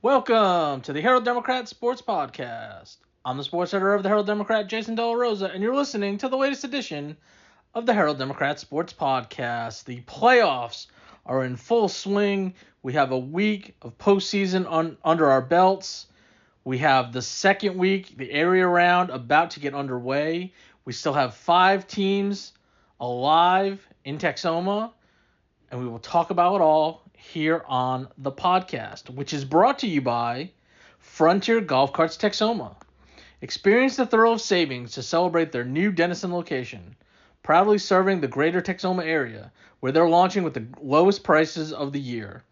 Welcome to the Herald Democrat Sports Podcast. I'm the sports editor of the Herald Democrat, Jason De La Rosa, and you're listening to the latest edition of the Herald Democrat Sports Podcast. The playoffs are in full swing. We have a week of postseason under our belts. We have the second week, the area round, about to get underway. We still have 5 teams alive in Texoma, and we will talk about it all here on the podcast, which is brought to you by Frontier Golf Carts Texoma. Experience the thrill of savings to celebrate their new Denison location, proudly serving the greater Texoma area, where they're launching with the lowest prices of the year.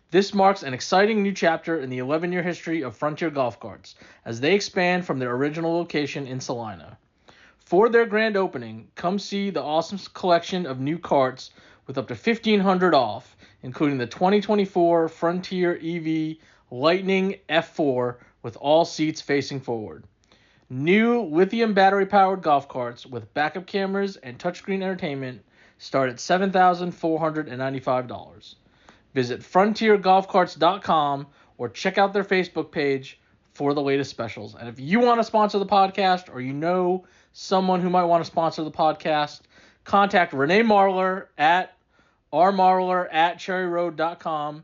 This marks an exciting new chapter in the 11-year history of Frontier Golf Carts, as they expand from their original location in Salina. For their grand opening, come see the awesome collection of new carts with up to $1,500 off, including the 2024 Frontier EV Lightning F4 with all seats facing forward. New lithium battery-powered golf carts with backup cameras and touchscreen entertainment start at $7,495. Visit frontiergolfcarts.com or check out their Facebook page for the latest specials. And if you want to sponsor the podcast, or you know someone who might want to sponsor the podcast, contact Renee Marler at rmarler@cherryroad.com.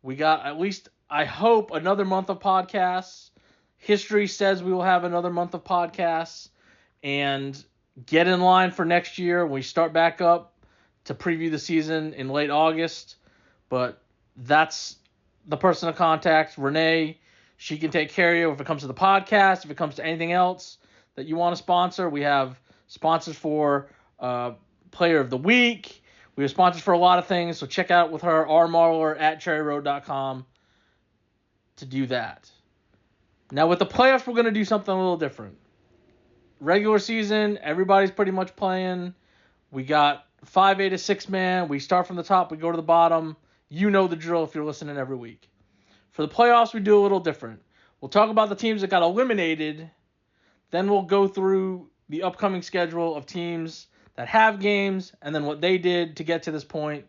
We got at least, I hope, another month of podcasts. History says we will have another month of podcasts. And get in line for next year when we start back up to preview the season in late August. But that's the person to contact, Renee. She can take care of you if it comes to the podcast, if it comes to anything else that you want to sponsor. We have sponsors for Player of the Week. We have sponsors for a lot of things, so check out with her, rmarler@cherryroad.com, to do that. Now, with the playoffs, we're going to do something a little different. Regular season, everybody's pretty much playing. We got 5A to 6-man. We start from the top, we go to the bottom. You know the drill if you're listening every week. For the playoffs, we do a little different. We'll talk about the teams that got eliminated. Then we'll go through the upcoming schedule of teams that have games, and then what they did to get to this point.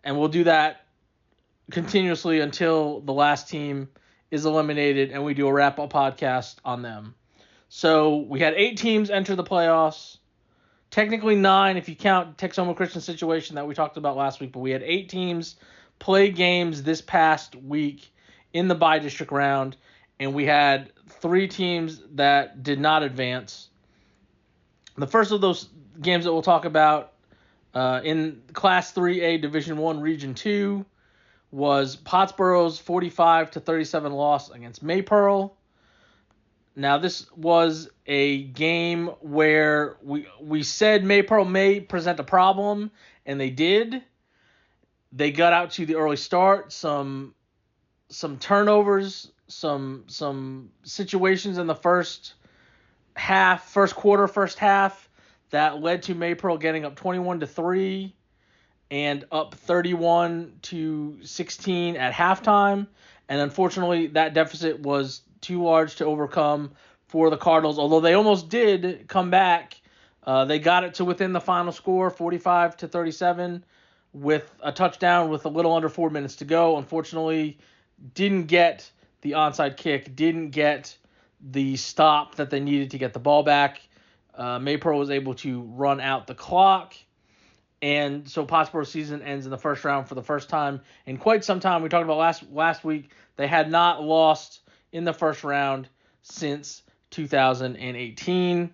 And we'll do that continuously until the last team is eliminated, and we do a wrap-up podcast on them. So we had 8 teams enter the playoffs. Technically 9 if you count Texoma Christian situation that we talked about last week, but we had 8 teams play games this past week in the bi-district round, and we had 3 teams that did not advance. The first of those games that we'll talk about in Class 3A Division I Region 2 was Pottsboro's 45-37 loss against Maypearl. Now, this was a game where we said Maypearl may present a problem, and they did. They got out to the early start, some turnovers, some situations in the first half that led to Maypearl getting up 21-3 and up 31-16 at halftime. And unfortunately, that deficit was too large to overcome for the Cardinals, although they almost did come back. They got it to within the final score, 45-37, with a touchdown with a little under 4 minutes to go. Unfortunately, didn't get the onside kick, didn't get the stop that they needed to get the ball back. Maypearl was able to run out the clock, and so Pottsboro's season ends in the first round for the first time in quite some time. We talked about last week, they had not lost in the first round since 2018.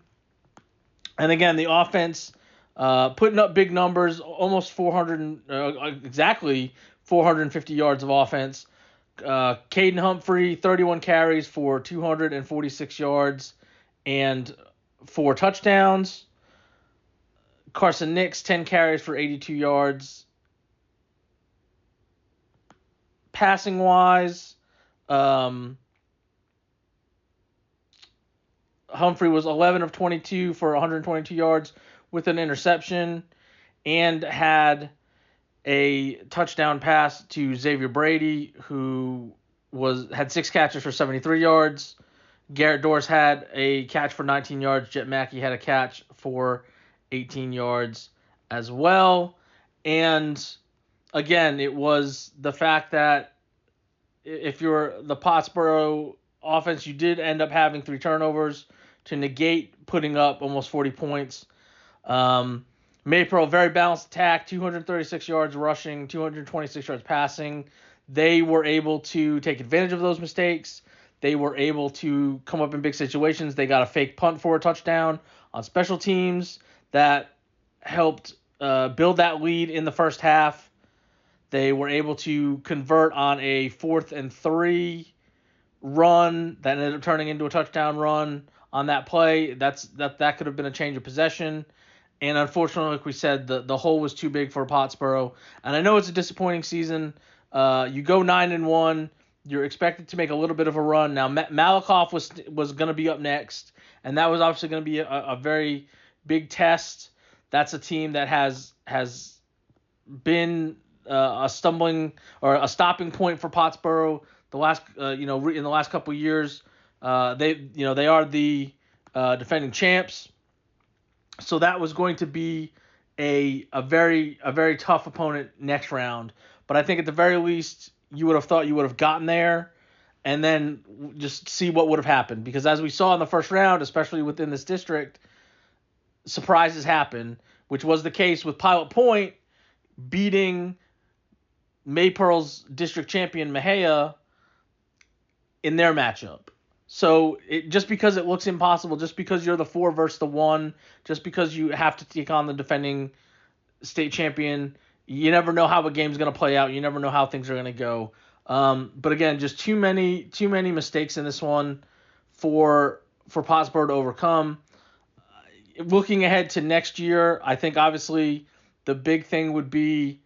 And again, the offense putting up big numbers, almost 450 yards of offense. Caden Humphrey, 31 carries for 246 yards and 4 touchdowns. Carson Nix, 10 carries for 82 yards. Passing-wise, Humphrey was 11 of 22 for 122 yards with an interception, and had a touchdown pass to Xavier Brady, who had 6 catches for 73 yards. Garrett Dorse had a catch for 19 yards. Jet Mackey had a catch for 18 yards as well. And again, it was the fact that if you're the Pottsboro offense, you did end up having 3 turnovers to negate putting up almost 40 points. Maypearl, very balanced attack, 236 yards rushing, 226 yards passing. They were able to take advantage of those mistakes. They were able to come up in big situations. They got a fake punt for a touchdown on special teams that helped build that lead in the first half. They were able to convert on a 4th and 3 run that ended up turning into a touchdown run on that play. That could have been a change of possession. And unfortunately, like we said, the hole was too big for Pottsboro. And I know it's a disappointing season. You go 9-1. You're expected to make a little bit of a run. Now, Malakoff was going to be up next, and that was obviously going to be a very big test. That's a team that has been a stumbling or a stopping point for Pottsboro the last in the last couple of years. They are the defending champs, so that was going to be a very tough opponent next round. But I think at the very least you would have thought you would have gotten there and then just see what would have happened, because as we saw in the first round, especially within this district, surprises happen, which was the case with Pilot Point beating Maypearl's district champion Mejia in their matchup. So just because it looks impossible, just because you're the 4 versus the 1, just because you have to take on the defending state champion, you never know how a game's going to play out. You never know how things are going to go. But again, just too many mistakes in this one for Pottsboro to overcome. Looking ahead to next year, I think obviously the big thing would be,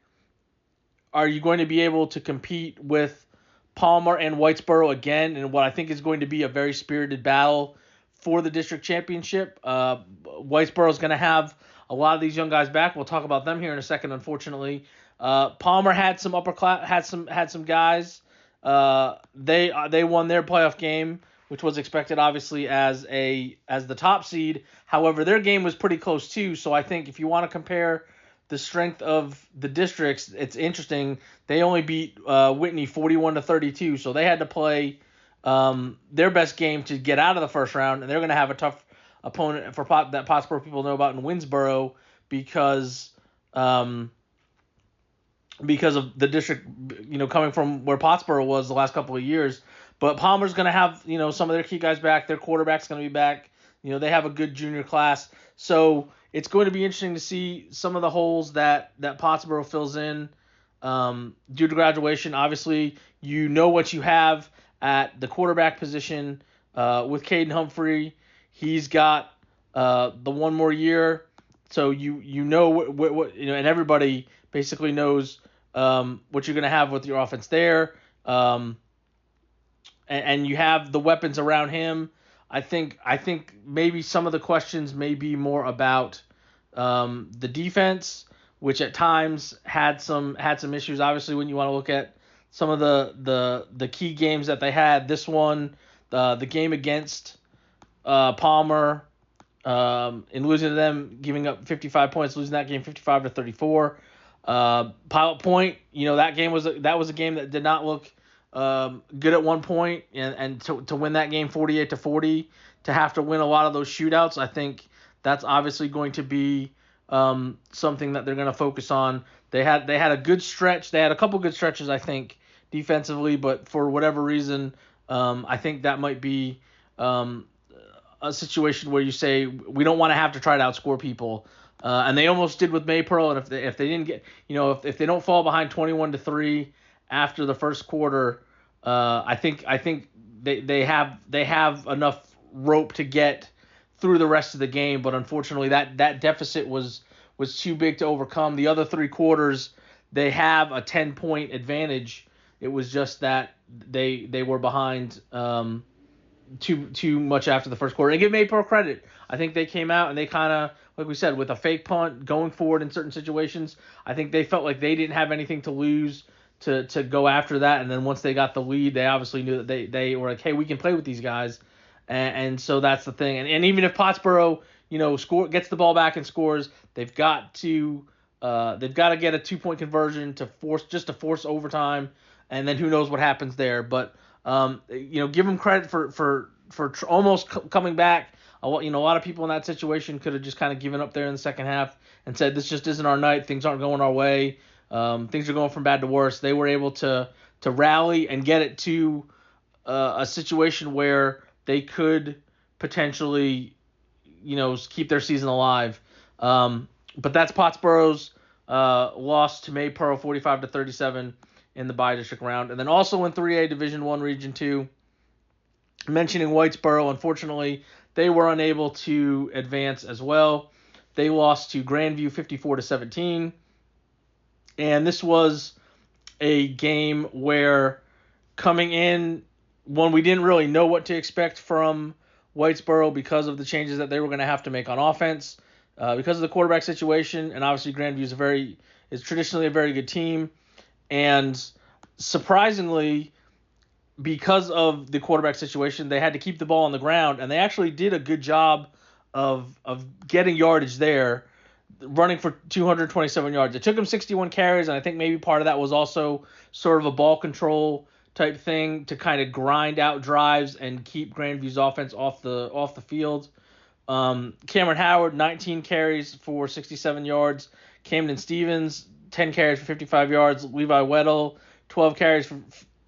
are you going to be able to compete with Palmer and Whitesboro again in what I think is going to be a very spirited battle for the district championship? Whitesboro is going to have a lot of these young guys back. We'll talk about them here in a second. Unfortunately, Palmer had some upper class, had some guys. They won their playoff game, which was expected, obviously, as the top seed. However, their game was pretty close too. So I think if you want to compare the strength of the districts, it's interesting. They only beat Whitney 41-32, so they had to play their best game to get out of the first round, and they're going to have a tough opponent that Pottsboro people know about in Winsboro because of the district, coming from where Pottsboro was the last couple of years. But Palmer's going to have, some of their key guys back. Their quarterback's going to be back. They have a good junior class. So it's going to be interesting to see some of the holes that Pottsboro fills in due to graduation. Obviously, what you have at the quarterback position with Caden Humphrey. He's got the one more year, so what and everybody basically knows what you're going to have with your offense there. And you have the weapons around him. I think maybe some of the questions may be more about the defense, which at times had some issues. Obviously, when you want to look at some of the key games that they had, this one, the game against Palmer, in losing to them, giving up 55 points, losing that game 55-34. Pilot Point, that game was a game that did not look good at one point, and to win that game 48-40, to have to win a lot of those shootouts, I think that's obviously going to be something that they're going to focus on. They had a good stretch. They had a couple good stretches, I think, defensively, but for whatever reason, I think that might be a situation where you say we don't want to have to try to outscore people. And they almost did with Maypearl, and if they didn't get, if they don't fall behind 21-3 after the first quarter, I think they have enough rope to get through the rest of the game. But unfortunately, that deficit was too big to overcome. The other 3 quarters, they have a 10-point advantage. It was just that they were behind too much after the first quarter. And give Maypearl credit. I think they came out and they kind of, like we said, with a fake punt going forward in certain situations, I think they felt like they didn't have anything to lose to go after that. And then once they got the lead, they obviously knew that they were like, hey, we can play with these guys. And so that's the thing. And even if Pottsboro, gets the ball back and scores, they've got to They've got to get a 2-point conversion to force overtime, and then who knows what happens there. But give them credit for almost coming back. A lot of people in that situation could have just kind of given up there in the second half and said, this just isn't our night. Things aren't going our way. Things are going from bad to worse. They were able to rally and get it to a situation where they could potentially, keep their season alive. But that's Pottsboro's loss to Maypearl 45-37 in the bi-district round. And then also in 3A Division 1 Region 2, mentioning Whitesboro, unfortunately, they were unable to advance as well. They lost to Grandview 54-17. And this was a game where coming in, when we didn't really know what to expect from Whitesboro because of the changes that they were going to have to make on offense, because of the quarterback situation, and obviously Grandview is traditionally a very good team, and surprisingly, because of the quarterback situation, they had to keep the ball on the ground, and they actually did a good job of getting yardage there, running for 227 yards. It took them 61 carries, and I think maybe part of that was also sort of a ball control type thing to kind of grind out drives and keep Grandview's offense off the field. Cameron Howard, 19 carries for 67 yards. Camden Stevens, 10 carries for 55 yards. Levi Weddle, 12 carries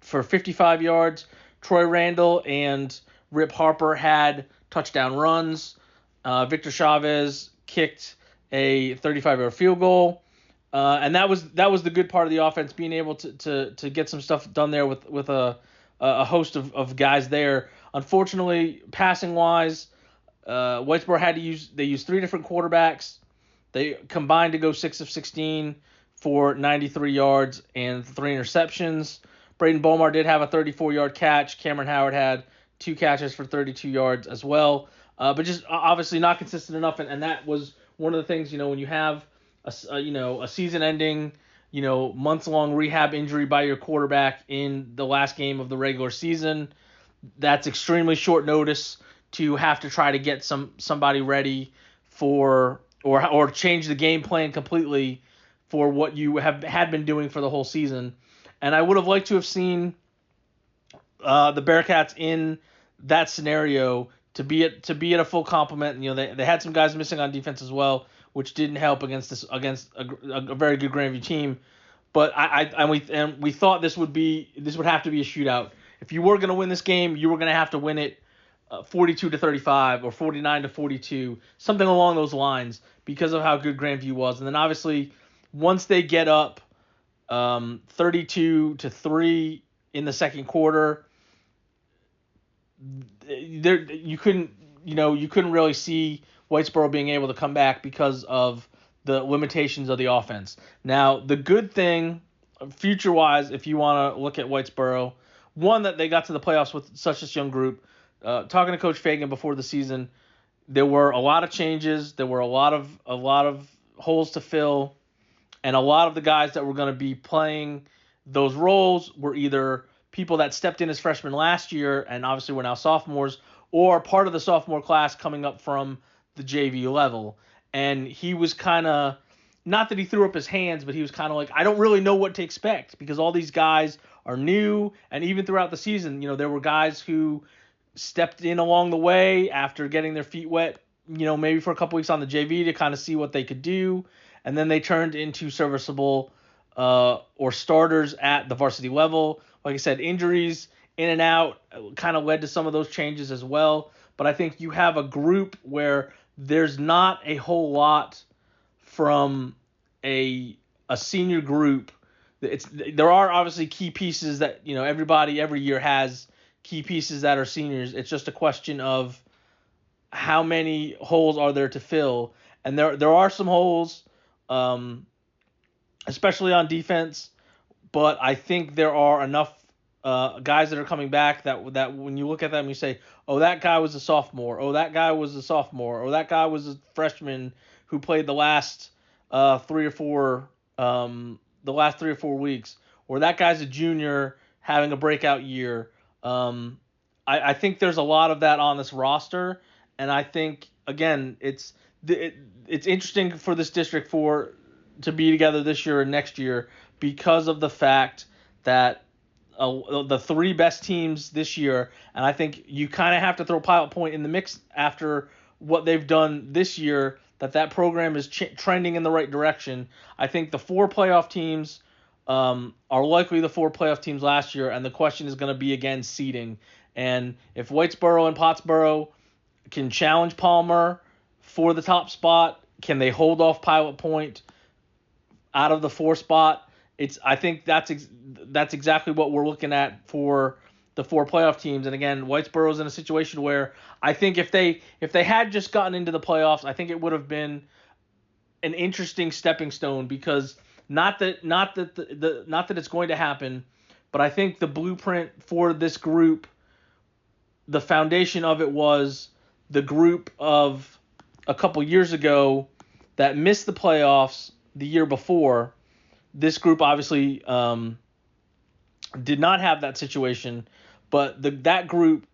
for 55 yards. Troy Randall and Rip Harper had touchdown runs. Victor Chavez kicked a 35-yard field goal. And that was the good part of the offense, being able to get some stuff done there with a host of guys there. Unfortunately, passing wise, Whitesboro they used 3 different quarterbacks. They combined to go 6 of 16 for 93 yards and 3 interceptions. Braden Bomar did have a 34-yard catch. Cameron Howard had 2 catches for 32 yards as well. But just obviously not consistent enough, and that was one of the things, when you have a season-ending, months-long rehab injury by your quarterback in the last game of the regular season, that's extremely short notice to have to try to get somebody ready for or change the game plan completely for what you had been doing for the whole season. And I would have liked to have seen the Bearcats in that scenario to be at a full complement. They had some guys missing on defense as well, which didn't help against a very good Grandview team. But we thought this would have to be a shootout. If you were going to win this game, you were going to have to win it 42-35 or 49-42, something along those lines, because of how good Grandview was. And then obviously, once they get up 32-3 in the second quarter, you couldn't really see Whitesboro being able to come back because of the limitations of the offense. Now, the good thing, future-wise, if you want to look at Whitesboro, one, that they got to the playoffs with such a young group. Talking to Coach Fagan before the season, there were a lot of changes. There were a lot of holes to fill, and a lot of the guys that were going to be playing those roles were either people that stepped in as freshmen last year and obviously were now sophomores, or part of the sophomore class coming up from the JV level. And he was kind of, not that he threw up his hands, but he was kind of like, I don't really know what to expect, because all these guys are new, and even throughout the season, there were guys who stepped in along the way after getting their feet wet, maybe for a couple weeks on the JV to kind of see what they could do, and then they turned into serviceable or starters at the varsity level. Like I said, injuries in and out kind of led to some of those changes as well. But I think you have a group where there's not a whole lot from a senior group. There are obviously key pieces that, everybody every year has key pieces that are seniors. It's just a question of how many holes are there to fill. And there are some holes, especially on defense, but I think there are enough guys that are coming back that when you look at them, you say, oh, that guy was a sophomore. Oh, that guy was a sophomore. Or that guy was a freshman who played the last 3 or 4 weeks. Or that guy's a junior having a breakout year. I think there's a lot of that on this roster, and I think, again, it's interesting for this district for to be together this year and next year because of the fact that the three best teams this year, and I think you kind of have to throw Pilot Point in the mix after what they've done this year, that program is trending in the right direction. I think the four playoff teams are likely the four playoff teams last year, and the question is going to be again seeding. And if Whitesboro and Pottsboro can challenge Palmer for the top spot, can they hold off Pilot Point out of the 4 spot? I think that's exactly what we're looking at for the 4 playoff teams. And again, Whitesboro's in a situation where I think if they had just gotten into the playoffs, I think it would have been an interesting stepping stone, because not that it's going to happen, but I think the blueprint for this group, the foundation of it was the group of a couple years ago that missed the playoffs the year before. This group obviously did not have that situation, but that group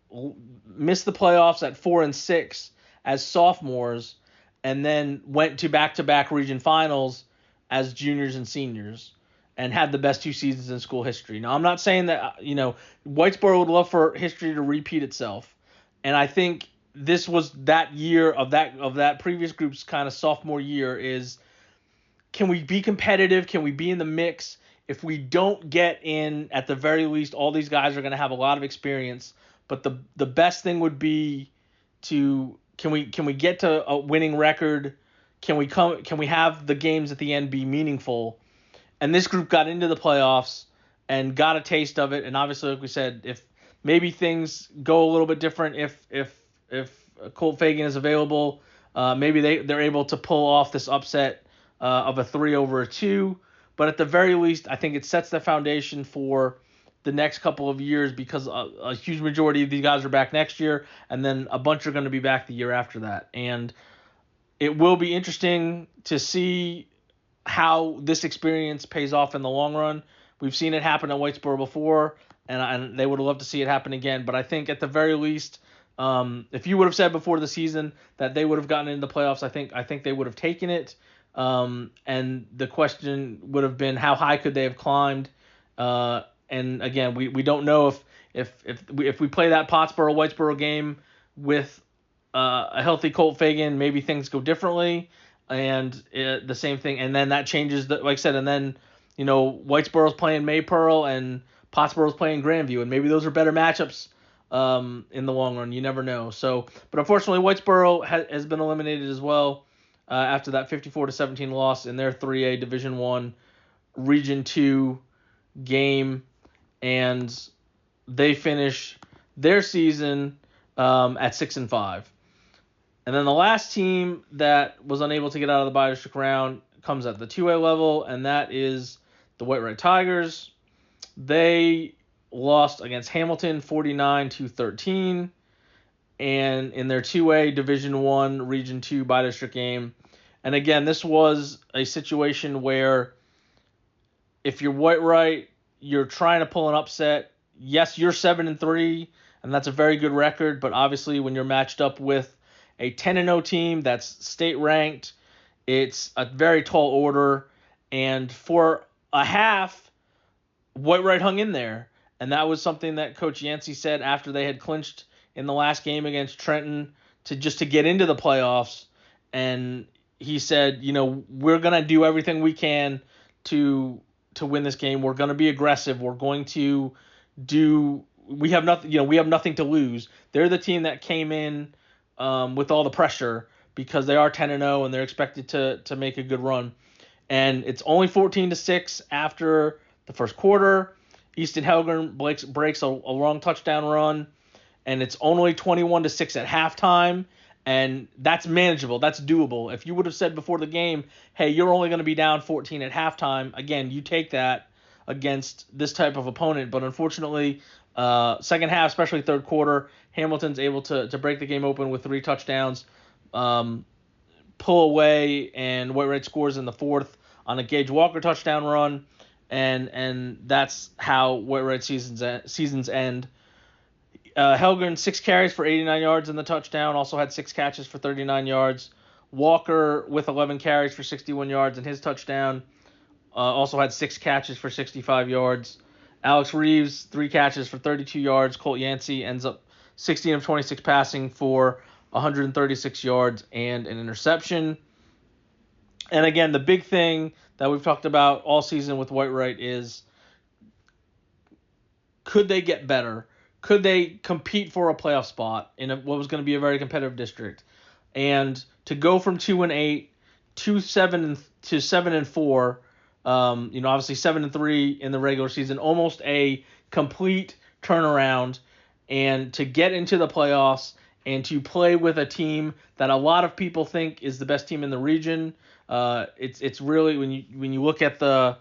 missed the playoffs at 4 and 6 as sophomores, and then went to back-to-back region finals as juniors and seniors, and had the best 2 seasons in school history. Now, I'm not saying that Whitesboro would love for history to repeat itself, and I think this was that year of that previous group's kind of sophomore year is, can we be competitive? Can we be in the mix? If we don't get in, at the very least, all these guys are going to have a lot of experience. But the best thing would be can we get to a winning record? Can we have the games at the end be meaningful? And this group got into the playoffs and got a taste of it. And obviously, like we said, if maybe things go a little bit different, if Colt Fagan is available, maybe they're able to pull off this upset of a 3 over a 2. But at the very least, I think it sets the foundation for the next couple of years, because a huge majority of these guys are back next year, and then a bunch are going to be back the year after that. And it will be interesting to see how this experience pays off in the long run. We've seen it happen at Whitesboro before, and they would have loved to see it happen again. But I think at the very least, if you would have said before the season that they would have gotten into the playoffs, I think they would have taken it. And the question would have been, how high could they have climbed? And again, we don't know if we play that Pottsboro-Whitesboro game with a healthy Colt Fagan, maybe things go differently, and the same thing. And then that changes, like I said, and then Whitesboro's playing Maypearl and Pottsboro's playing Grandview, and maybe those are better matchups in the long run. You never know. So, but unfortunately, Whitesboro has been eliminated as well. After that 54-17 loss in their 3A Division I Region 2 game, and they finish their season at 6-5. And then the last team that was unable to get out of the bi-district round comes at the 2A level, and that is the White Red Tigers. They lost against Hamilton 49-13. And in their 2A Division I Region 2 bi-district game. And again, this was a situation where if you're White Right, you're trying to pull an upset. Yes, you're 7-3, and that's a very good record, but obviously when you're matched up with a 10-0 team that's state ranked, it's a very tall order. And for a half, White Right hung in there. And that was something that Coach Yancey said after they had clinched in the last game against Trenton to get into the playoffs. And he said, we're going to do everything we can to win this game. We're going to be aggressive. We're going to we have nothing to lose. They're the team that came in with all the pressure because they are 10-0 and they're expected to make a good run. And it's only 14-6 after the first quarter. Easton Helgren breaks a long touchdown run. And it's only 21-6 at halftime, and that's manageable. That's doable. If you would have said before the game, hey, you're only going to be down 14 at halftime, again, you take that against this type of opponent. But unfortunately, second half, especially third quarter, Hamilton's able to break the game open with 3 touchdowns, pull away, and White Red scores in the fourth on a Gage Walker touchdown run, and that's how White Red seasons end. Helgren, 6 carries for 89 yards in the touchdown, also had 6 catches for 39 yards. Walker with 11 carries for 61 yards and his touchdown. Also had 6 catches for 65 yards. Alex Reeves, 3 catches for 32 yards. Colt Yancey ends up 16 of 26 passing for 136 yards and an interception. And again, the big thing that we've talked about all season with Whitewright is, could they get better? Could they compete for a playoff spot in what was going to be a very competitive district? And to go from 2-8 to 7-4, obviously 7-3 in the regular season, almost a complete turnaround, and to get into the playoffs and to play with a team that a lot of people think is the best team in the region. It's really, when you look at the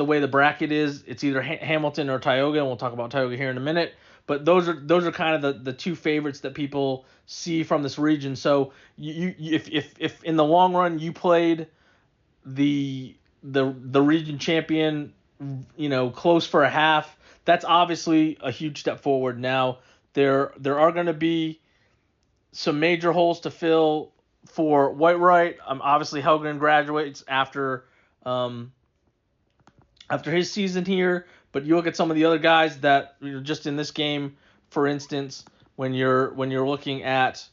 way the bracket is, it's either Hamilton or Tioga, and we'll talk about Tioga here in a minute. But those are kind of the two favorites that people see from this region. So if in the long run you played the region champion, close for a half, that's obviously a huge step forward. Now there are going to be some major holes to fill for Whitewright. Obviously Helgren graduates after his season here, but you look at some of the other guys that just in this game, for instance, when you're looking at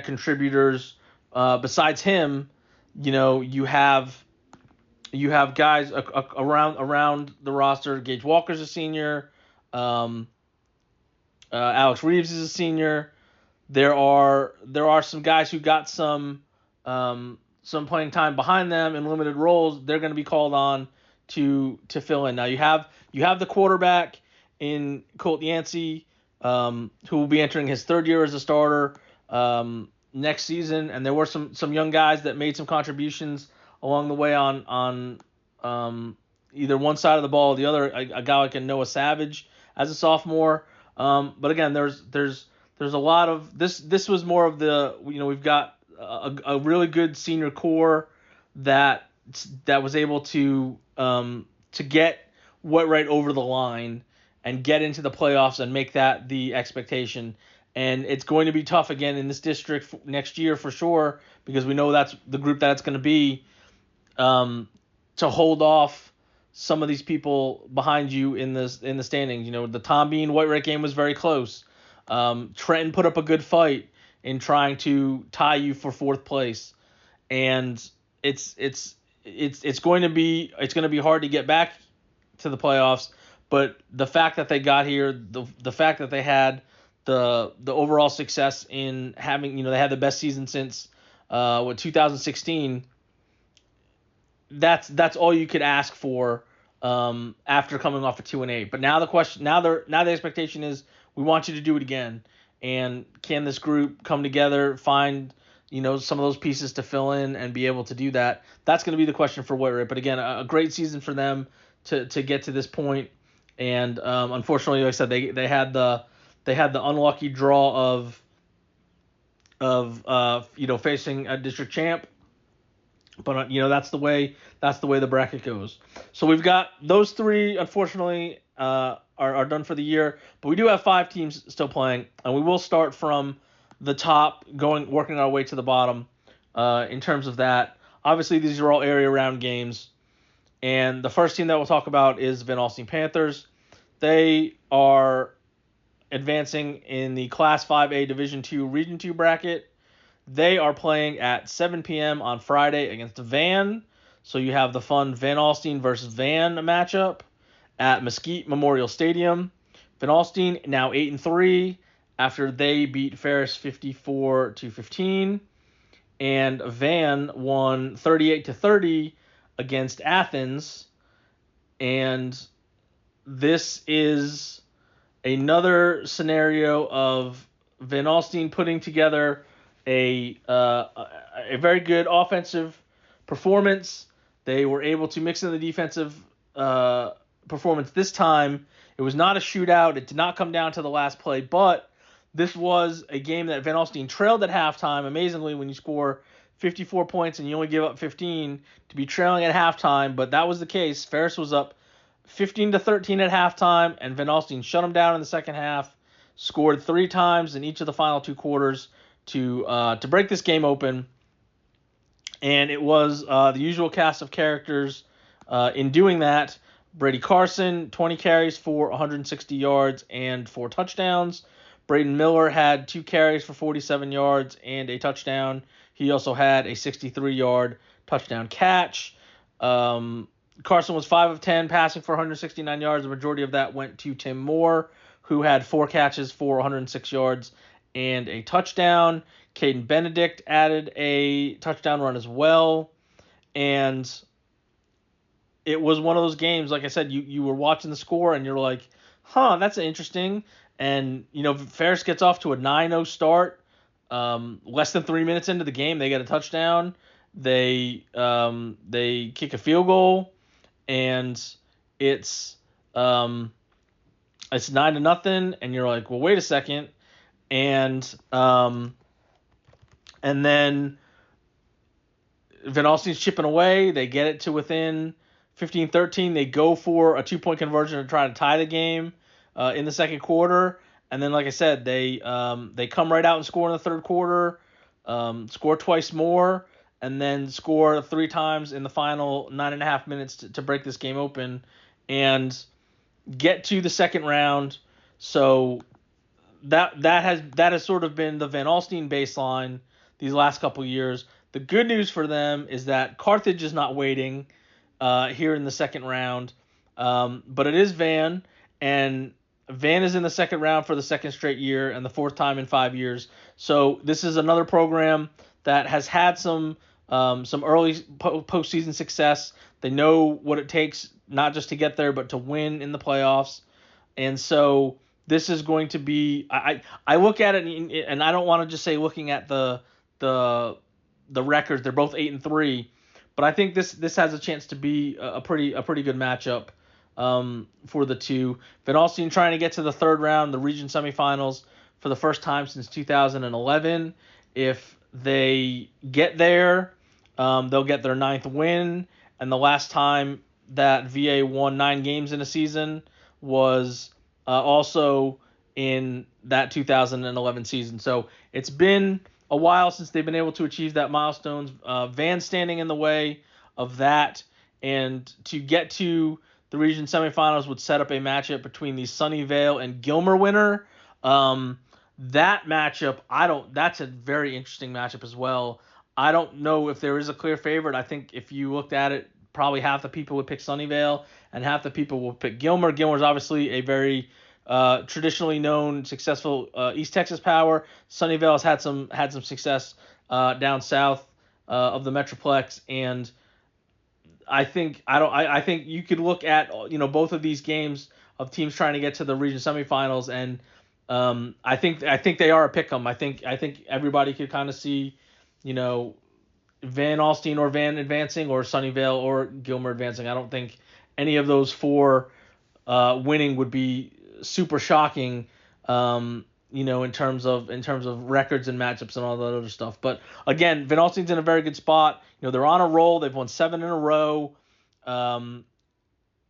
contributors, besides him, you have guys around the roster. Gage Walker's a senior. Alex Reeves is a senior. There are some guys who got some playing time behind them in limited roles. They're going to be called on to fill in. Now you have the quarterback in Colt Yancey, who will be entering his third year as a starter next season, and there were some young guys that made some contributions along the way on either one side of the ball or the other. A guy like Noah Savage as a sophomore. But again, there's a lot of this. This was more of the, we've got a really good senior core that was able to get Whitewright over the line and get into the playoffs and make that the expectation. And it's going to be tough again in this district next year for sure, because we know that's the group that it's going to be, to hold off some of these people behind you in the standings. The Tom Bean Whitewright game was very close. Trenton put up a good fight in trying to tie you for fourth place, and it's going to be hard to get back to the playoffs. But the fact that they got here, the fact that they had the overall success in having, they had the best season since 2016. That's all you could ask for after coming off a 2-8. But now the expectation is, we want you to do it again. And can this group come together, find some of those pieces to fill in and be able to do that? That's going to be the question for Whitewright. But again, a great season for them to get to this point. And unfortunately, like I said, they had the unlucky draw of facing a district champ. But that's the way the bracket goes. So we've got those three, unfortunately, are done for the year. But we do have 5 teams still playing, and we will start from the top, working our way to the bottom. In terms of that, obviously these are all area round games, and the first team that we'll talk about is Van Alstyne Panthers. They are advancing in the Class 5A Division II Region 2 bracket. They are playing at 7 p.m. on Friday against Van. So you have the fun Van Alstyne versus Van matchup at Mesquite Memorial Stadium. Van Alstyne now 8-3 after they beat Ferris 54-15, and Van won 38-30 against Athens. And this is another scenario of Van Alstyne putting together a very good offensive performance. They were able to mix in the defensive performance this time. It was not a shootout. It did not come down to the last play, but this was a game that Van Alstyne trailed at halftime. Amazingly, when you score 54 points and you only give up 15, to be trailing at halftime, but that was the case. Ferris was up 15-13 at halftime, and Van Alstyne shut them down in the second half, scored 3 times in each of the final 2 quarters to break this game open. And it was the usual cast of characters in doing that. Brady Carson, 20 carries for 160 yards and 4 touchdowns. Braden Miller had 2 carries for 47 yards and a touchdown. He also had a 63-yard touchdown catch. Carson was 5 of 10 passing for 169 yards. The majority of that went to Tim Moore, who had 4 catches for 106 yards and a touchdown. Caden Benedict added a touchdown run as well. And it was one of those games, like I said, you were watching the score and you're like, that's interesting. And, Ferris gets off to a 9-0 start. Less than 3 minutes into the game, they get a touchdown. They kick a field goal, and it's 9-0, and you're like, well, wait a second. And then Van Alstyne's chipping away. They get it to within 15-13. They go for a 2-point conversion to try to tie the game in the second quarter. And then, like I said, they come right out and score in the third quarter, score twice more, and then score 3 times in the final 9.5 minutes to break this game open and get to the second round. So that has sort of been the Van Alstyne baseline these last couple years. The good news for them is that Carthage is not waiting here in the second round, but it is Van, and Van is in the second round for the second straight year and the 4th time in 5 years. So this is another program that has had some early postseason success. They know what it takes not just to get there, but to win in the playoffs. And so this is going to be. I look at it, and I don't want to just say looking at the records. They're both 8-3, but I think this has a chance to be a pretty good matchup for the two. Van Alstyne trying to get to the third round, the region semifinals, for the first time since 2011. If they get there, they'll get their 9th win, and the last time that VA won 9 games in a season was also in that 2011 season. So it's been a while since they've been able to achieve that milestone. Van standing in the way of that, and to get to the region semifinals would set up a matchup between the Sunnyvale and Gilmer winner. That matchup, that's a very interesting matchup as well. I don't know if there is a clear favorite. I think if you looked at it, probably half the people would pick Sunnyvale and half the people will pick Gilmer. Gilmer's obviously a very traditionally known, successful East Texas power. Sunnyvale has had some success down south of the Metroplex, and I think you could look at both of these games of teams trying to get to the region semifinals, and I think they are a pick'em. I think everybody could kind of see Van Alstyne or Van advancing, or Sunnyvale or Gilmer advancing. I don't think any of those 4 winning would be super shocking, in terms of records and matchups and all that other stuff. But again, Van Alstyne's in a very good spot. They're on a roll. They've won 7 in a row.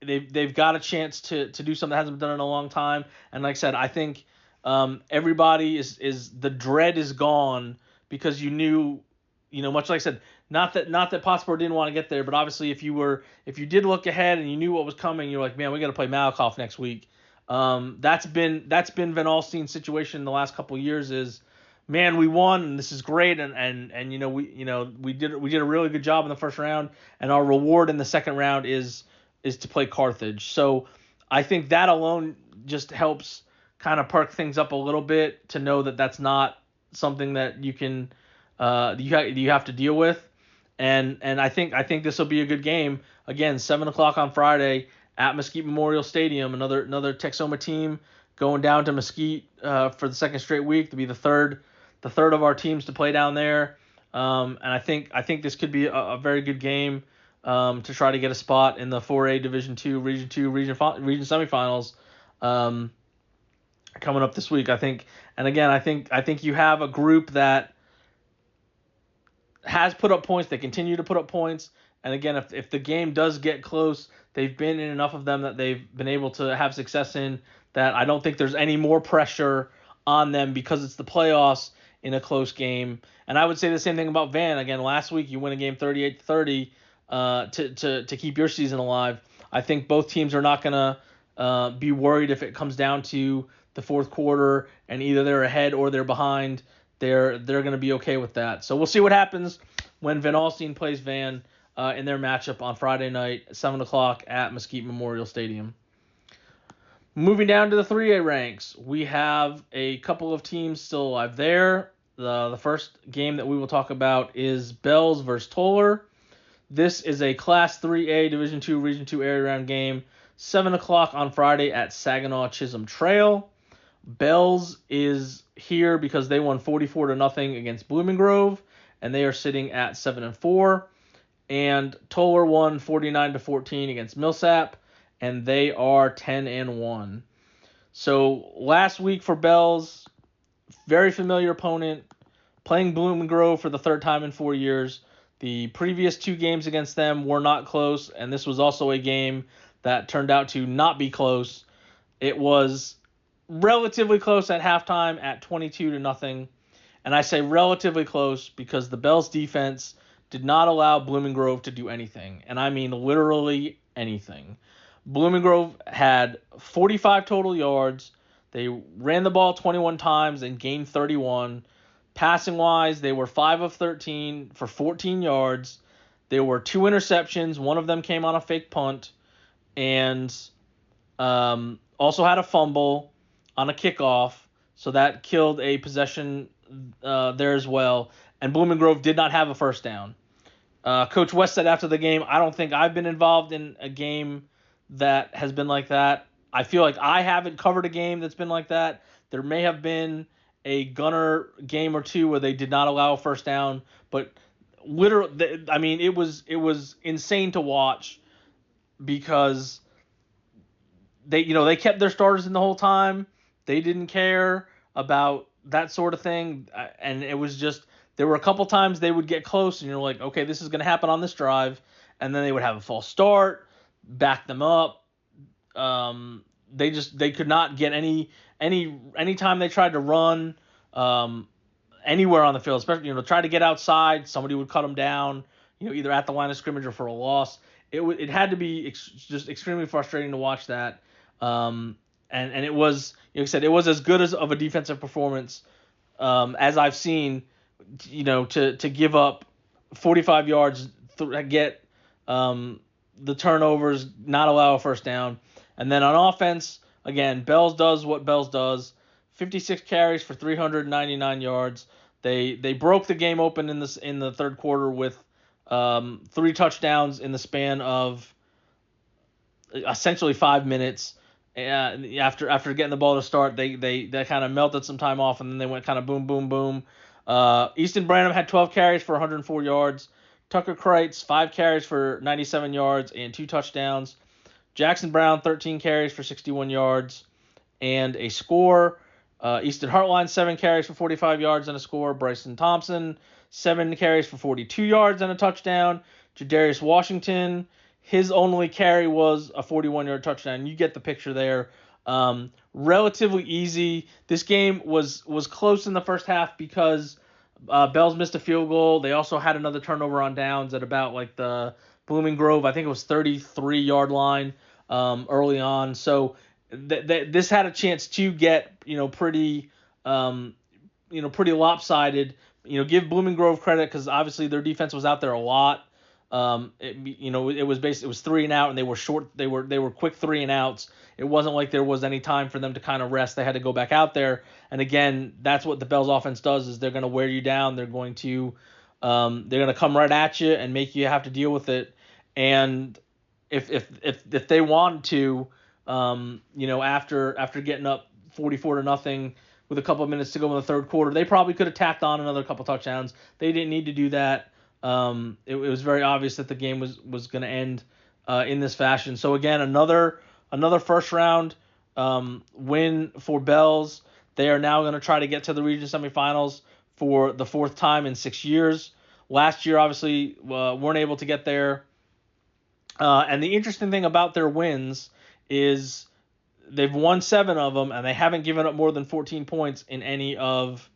They've got a chance to do something that hasn't been done in a long time. And like I said, I think everybody is the dread is gone, because you knew, much like I said, not that Pottsboro didn't want to get there, but obviously if you did look ahead and you knew what was coming, you're like, man, we got to play Malakoff next week. That's been Van Alstyne's situation in the last couple of years. Is, man, we won and this is great, and we did a really good job in the first round, and our reward in the second round is to play Carthage. So I think that alone just helps kind of perk things up a little bit, to know that that's not something that you can you have to deal with, and I think this will be a good game. Again, 7:00 on Friday at Mesquite Memorial Stadium. Another Texoma team going down to Mesquite for the second straight week, to be the third of our teams to play down there. And I think this could be a very good game to try to get a spot in the 4A Division II region semifinals coming up this week. I think you have a group that has put up points. They continue to put up points. And again, if the game does get close, they've been in enough of them that they've been able to have success in, that I don't think there's any more pressure on them, because it's the playoffs in a close game. And I would say the same thing about Van. Again, last week you win a game 38-30 to keep your season alive. I think both teams are not going to be worried if it comes down to the fourth quarter and either they're ahead or they're behind. They're going to be okay with that. So we'll see what happens when Van Alstyne plays Van in their matchup on Friday night, 7 o'clock at Mesquite Memorial Stadium. Moving down to the 3A ranks, we have a couple of teams still alive there. The first game that we will talk about is Bells versus Toller. This is a Class 3A Division II Region II area round game, 7 o'clock on Friday at Saginaw Chisholm Trail. Bells is here because they won 44-0 against Blooming Grove, and they are sitting at 7-4. And Toller won 49-14 against Millsap, and they are 10-1. So last week for Bells, very familiar opponent, playing Blooming Grove for the third time in 4 years. The previous 2 games against them were not close, and this was also a game that turned out to not be close. It was relatively close at halftime at 22-0, and I say relatively close because the Bells defense did not allow Blooming Grove to do anything, and I mean literally anything. Blooming Grove had 45 total yards. They ran the ball 21 times and gained 31. Passing-wise, they were 5 of 13 for 14 yards. There were 2 interceptions. One of them came on a fake punt, and also had a fumble on a kickoff, so that killed a possession there as well. And Blooming Grove did not have a first down. Coach West said after the game, I don't think I've been involved in a game that has been like that. I feel like I haven't covered a game that's been like that. There may have been a Gunner game or two where they did not allow a first down, but literally, I mean, it was insane to watch because they kept their starters in the whole time. They didn't care about that sort of thing, and it was just there were a couple times they would get close, and you're like, okay, this is going to happen on this drive, and then they would have a false start, back them up. They could not get any time they tried to run anywhere on the field, especially try to get outside, somebody would cut them down, either at the line of scrimmage or for a loss. It had to be just extremely frustrating to watch that. And it was, like I said, it was as good of a defensive performance as I've seen, to give up 45 yards, get the turnovers, not allow a first down. And then on offense, again, Bells does what Bells does. 56 carries for 399 yards. They broke the game open in the third quarter with 3 touchdowns in the span of essentially 5 minutes. After getting the ball to start, they kind of melted some time off, and then they went kind of boom, boom, boom. Easton Branham had 12 carries for 104 yards. Tucker Kreitz, 5 carries for 97 yards and 2 touchdowns. Jackson Brown, 13 carries for 61 yards and a score. Easton Hartline, 7 carries for 45 yards and a score. Bryson Thompson, 7 carries for 42 yards and a touchdown. Jadarius Washington, his only carry was a 41-yard touchdown. You get the picture there. Relatively easy. This game was close in the first half because Bells missed a field goal. They also had another turnover on downs at about like the Blooming Grove, I think it was 33-yard line early on. So this had a chance to get pretty lopsided. Give Blooming Grove credit because obviously their defense was out there a lot. It was 3 and out, and they were short. They were quick 3 and outs. It wasn't like there was any time for them to kind of rest. They had to go back out there. And again, that's what the Bells offense does: is they're going to wear you down. They're going to come right at you and make you have to deal with it. And if they want to, after getting up 44-0 with a couple of minutes to go in the third quarter, they probably could have tacked on another couple touchdowns. They didn't need to do that. It was very obvious that the game was going to end in this fashion. So again, another first round win for Bells. They are now going to try to get to the region semifinals for the 4th time in 6 years. Last year, obviously, weren't able to get there. And the interesting thing about their wins is they've won 7 of them, and they haven't given up more than 14 points in any of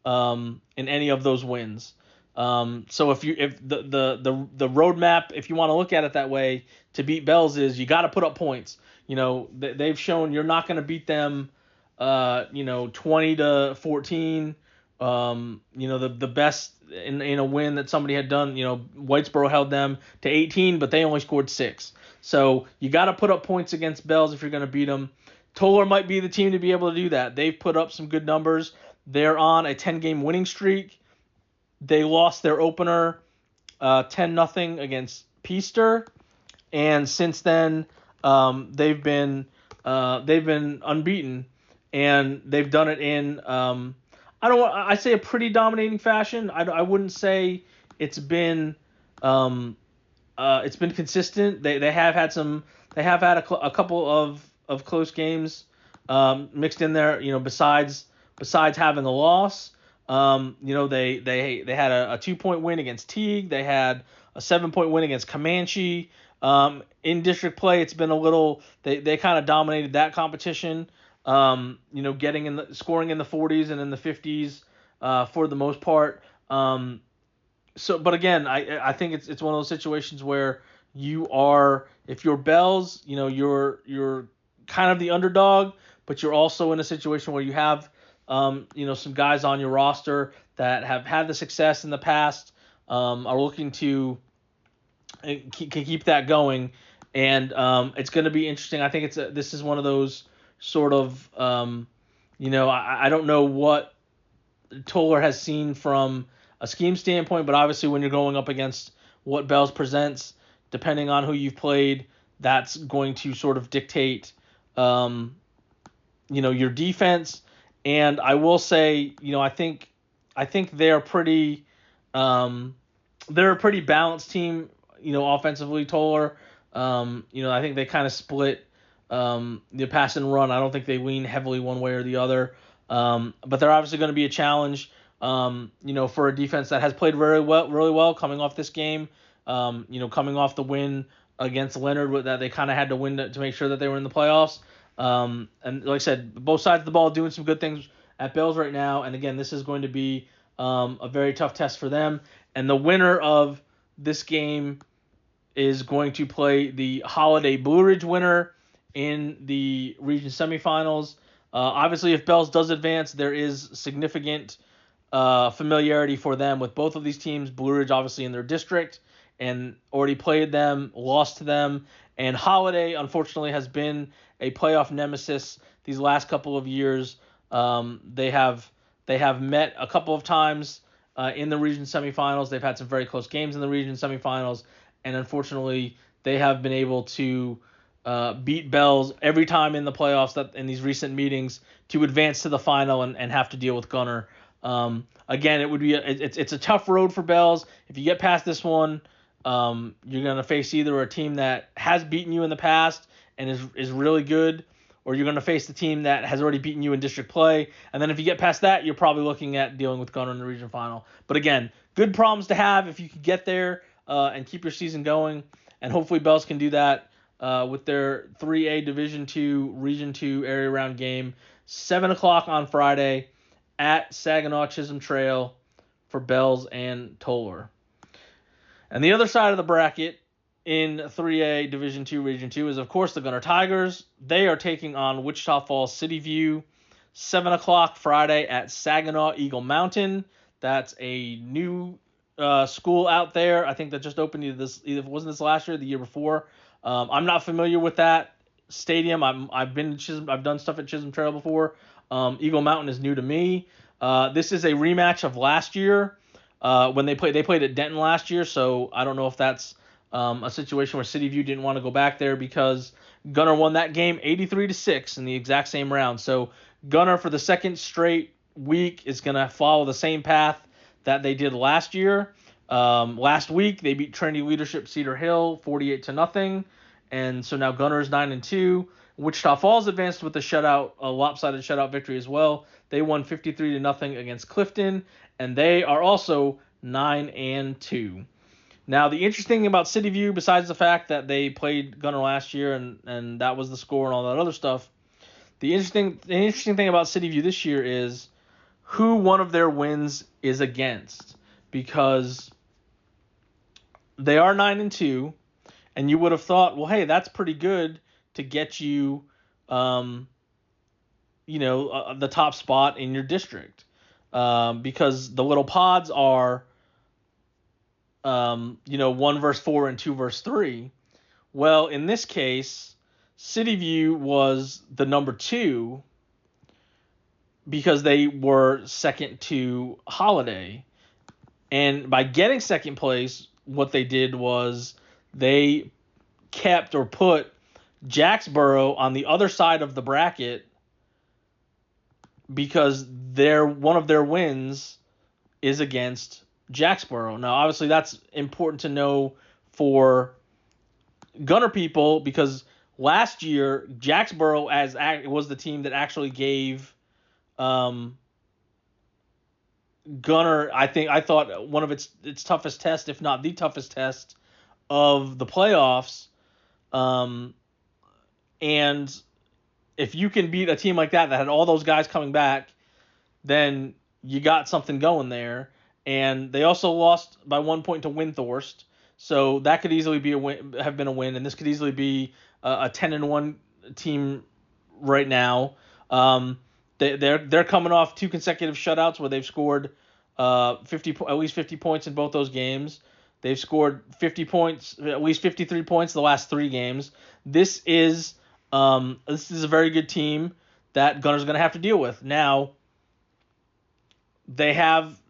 in any of those wins. So if the roadmap, if you want to look at it that way, to beat Bells is you got to put up points. They've shown you're not going to beat them, 20-14. The best in a win that somebody had done. Whitesboro held them to 18, but they only scored 6. So you got to put up points against Bells if you're going to beat them. Tolar might be the team to be able to do that. They've put up some good numbers. They're on a 10-game winning streak. They lost their opener 10-0 against Peaster, and since then they've been unbeaten, and they've done it in I say a pretty dominating fashion. I wouldn't say it's been consistent. They have had a couple of close games mixed in there. Besides having the loss. They had a 2-point win against Teague. They had a 7-point win against Comanche. In district play, it's been a little. They kind of dominated that competition. Getting scoring in the 40s and in the 50s for the most part. But again, I think it's one of those situations where if you're Bells, you're kind of the underdog, but you're also in a situation where you have some guys on your roster that have had the success in the past, are looking to keep that going, and it's going to be interesting. I think this is one of those sort of, I don't know what Tolar has seen from a scheme standpoint, but obviously when you're going up against what Bells presents, depending on who you've played, that's going to sort of dictate, your defense. And I will say, I think they're a pretty balanced team, offensively. Tolar, I think they kind of split the pass and run. I don't think they lean heavily one way or the other. But they're obviously going to be a challenge, for a defense that has played really well coming off this game. Coming off the win against Leonard, that they kind of had to win to make sure that they were in the playoffs. And like I said, both sides of the ball doing some good things at Bells right now. And again, this is going to be a very tough test for them. And the winner of this game is going to play the Holiday Blue Ridge winner in the region semifinals. Obviously, if Bells does advance, there is significant familiarity for them with both of these teams. Blue Ridge, obviously, in their district, and already played them, lost to them. And Holiday, unfortunately, has been a playoff nemesis these last couple of years. They have met a couple of times in the region semifinals. They've had some very close games in the region semifinals, and unfortunately, they have been able to beat Bells every time in the playoffs in these recent meetings to advance to the final and have to deal with Gunner. Again, it's a tough road for Bells. If you get past this one, you're going to face either a team that has beaten you in the past and is really good, or you're going to face the team that has already beaten you in district play. And then if you get past that, you're probably looking at dealing with Gunner in the region final. But again, good problems to have if you can get there and keep your season going. And hopefully Bells can do that with their 3A Division II Region II area round game, 7 o'clock on Friday at Saginaw Chisholm Trail for Bells and Tolar. And the other side of the bracket in 3A Division II Region II is, of course, the Gunner Tigers. They are taking on Wichita Falls City View, 7 o'clock Friday at Saginaw Eagle Mountain. That's a new school out there. I think that just opened wasn't this last year or the year before. I'm not familiar with that stadium. I've been to Chisholm. I've done stuff at Chisholm Trail before. Eagle Mountain is new to me. This is a rematch of last year when they played at Denton last year. So I don't know if that's a situation where City View didn't want to go back there because Gunner won that game 83-6 in the exact same round. So Gunner for the second straight week is going to follow the same path that they did last year. Last week they beat Trinity Leadership Cedar Hill 48-0, and so now Gunner is 9-2. Wichita Falls advanced with a lopsided shutout victory as well. They won 53-0 against Clifton, and they are also 9-2. Now, the interesting thing about City View, besides the fact that they played Gunner last year and that was the score and all that other stuff, the interesting thing about City View this year is who one of their wins is against, because they are 9-2, and you would have thought, well, hey, that's pretty good to get you, the top spot in your district, because the little pods are, 1 versus 4 and 2 versus 3. Well, in this case, City View was the number 2 because they were second to Holiday. And by getting second place, what they did was they kept or put Jacksboro on the other side of the bracket because one of their wins is against Jacksboro. Now, obviously, that's important to know for Gunner people, because last year Jacksboro was the team that actually gave Gunner, I thought, one of its toughest tests, if not the toughest test of the playoffs. And if you can beat a team like that had all those guys coming back, then you got something going there. And they also lost by 1 point to Windthorst, so that could easily have been a win, and this could easily be a 10-1 team right now. They're coming off 2 consecutive shutouts where they've scored at least 50 points in both those games. They've scored 50 points, at least 53 points the last 3 games. This is a very good team that Gunner's going to have to deal with. Now, they have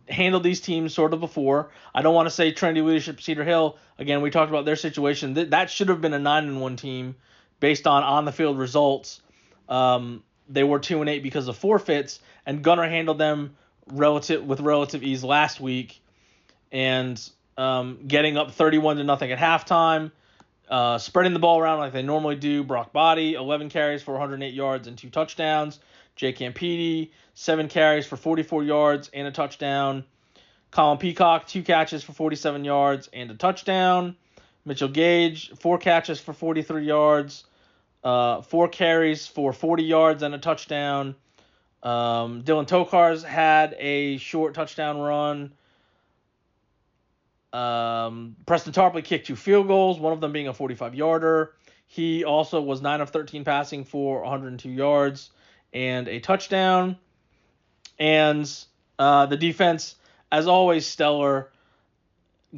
handled these teams sort of before. I don't want to say Trinity Leadership Cedar Hill. Again, we talked about their situation. That should have been a 9-1 team based on the field results. They were 2-8 because of forfeits, and Gunner handled them with relative ease last week, and getting up 31-0 at halftime, spreading the ball around like they normally do. Brock Body, 11 carries for 108 yards and 2 touchdowns. Jay Campidi, 7 carries for 44 yards and a touchdown. Colin Peacock, 2 catches for 47 yards and a touchdown. Mitchell Gage, 4 catches for 43 yards, 4 carries for 40 yards and a touchdown. Dylan Tokars had a short touchdown run. Preston Tarpley kicked 2 field goals, one of them being a 45-yarder. He also was 9 of 13 passing for 102 yards and a touchdown. And the defense, as always, stellar,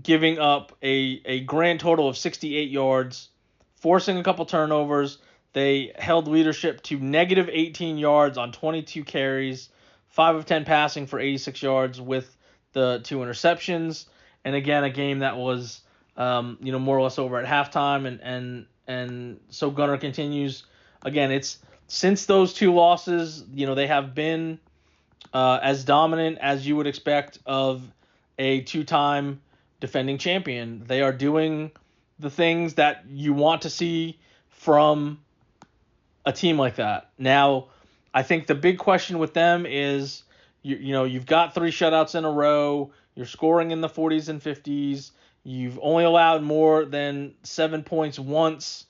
giving up a grand total of 68 yards, forcing a couple turnovers. They held leadership to negative 18 yards on 22 carries, 5 of 10 passing for 86 yards with the 2 interceptions. And again, a game that was, more or less over at halftime. And so Gunner continues. Again, it's since those 2 losses, they have been as dominant as you would expect of a 2-time defending champion. They are doing the things that you want to see from a team like that. Now, I think the big question with them is, you've got 3 shutouts in a row. You're scoring in the 40s and 50s. You've only allowed more than 7 points once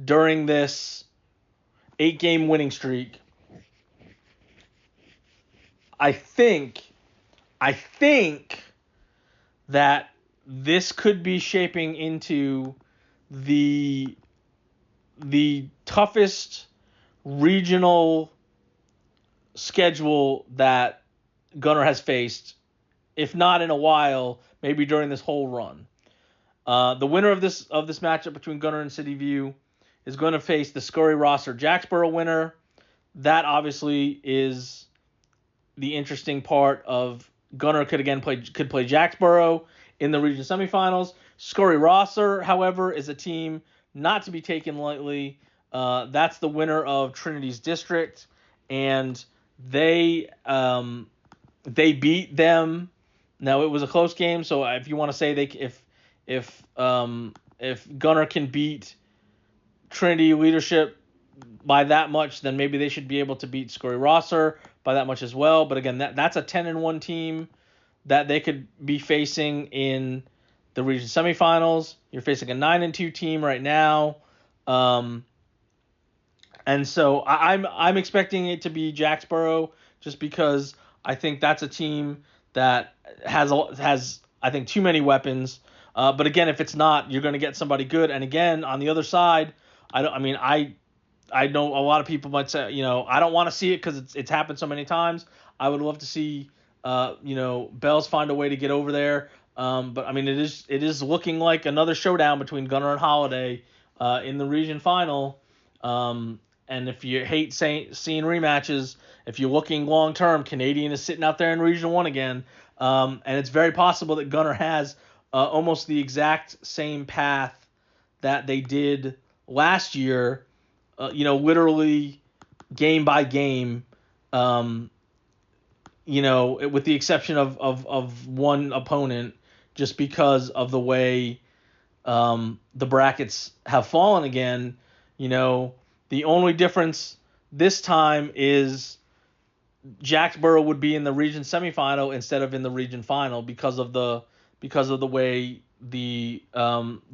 during this 8-game winning streak. I think that this could be shaping into the toughest regional schedule that Gunner has faced, if not in a while, maybe during this whole run. The winner of this matchup between Gunner and City View is going to face the Scurry Rosser Jacksboro winner. That obviously is the interesting part of Gunner could play Jacksboro in the region semifinals. Scurry Rosser, however, is a team not to be taken lightly. That's the winner of Trinity's district, and they beat them. Now, it was a close game, so if you want to say if Gunner can beat Trinity Leadership by that much, then maybe they should be able to beat Scurry Rosser by that much as well. But again, that's a 10-1 team that they could be facing in the region semifinals. You're facing a 9-2 team right now. And so I'm expecting it to be Jacksboro, just because I think that's a team that has I think too many weapons. But again, if it's not, you're going to get somebody good. And again, on the other side, I know a lot of people might say, I don't want to see it because it's happened so many times. I would love to see, Bells find a way to get over there. But I mean, it is looking like another showdown between Gunnar and Holiday in the region final. And if you hate seeing rematches, if you're looking long term, Canadian is sitting out there in Region 1 again. And it's very possible that Gunnar has almost the exact same path that they did last year, literally game by game, with the exception of one opponent, just because of the way the brackets have fallen again. The only difference this time is Jacksboro would be in the region semifinal instead of in the region final because of the way the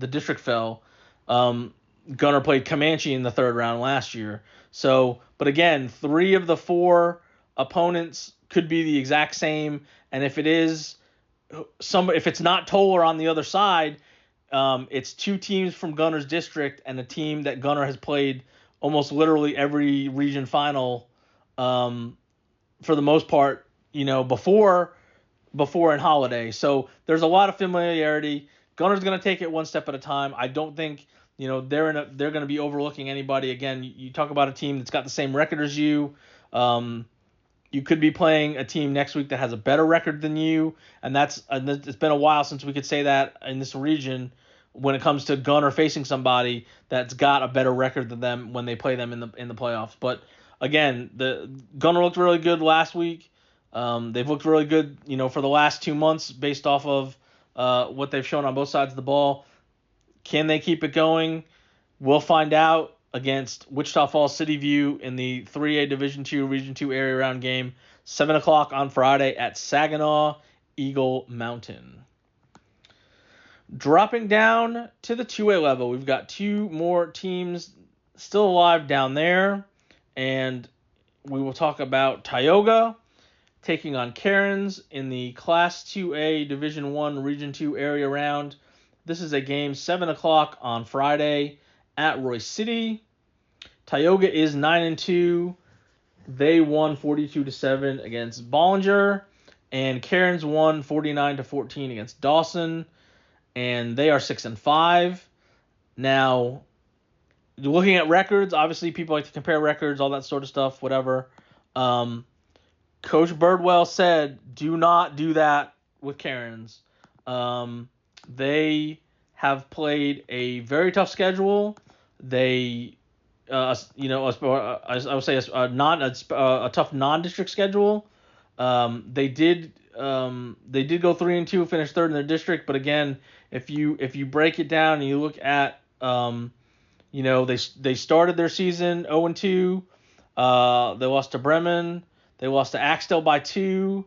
district fell. Gunnar played Comanche in the third round last year. So, but again, 3 of the 4 opponents could be the exact same, and if it's not Toller on the other side, it's 2 teams from Gunnar's district and a team that Gunnar has played almost literally every region final, for the most part, before in Holiday. So there's a lot of familiarity. Gunnar's going to take it one step at a time. I don't think they're going to be overlooking anybody. Again, you talk about a team that's got the same record as you. You could be playing a team next week that has a better record than you, and it's been a while since we could say that in this region when it comes to Gunnar facing somebody that's got a better record than them when they play them in the playoffs. But again, the Gunnar looked really good last week. They've looked really good, for the last 2 months based off of what they've shown on both sides of the ball. Can they keep it going? We'll find out against Wichita Falls City View in the 3A Division II Region 2 area round game, 7 o'clock on Friday at Saginaw Eagle Mountain. Dropping down to the 2A level, we've got 2 more teams still alive down there, and we will talk about Tioga taking on Cairns in the Class 2A Division 1 Region 2 area round. This is a game 7 o'clock on Friday at Royce City. Tioga is 9-2. They won 42-7 against Bollinger, and Cairns won 49-14 against Dawson, and they are 6-5. Now, looking at records, obviously people like to compare records, all that sort of stuff, whatever. Coach Birdwell said, do not do that with Cairns. They have played a very tough schedule. They, I would say a tough non-district schedule. They did go 3-2, finished third in their district. But again, if you break it down and you look at, they started their season 0-2. They lost to Bremen. They lost to Axtell by 2,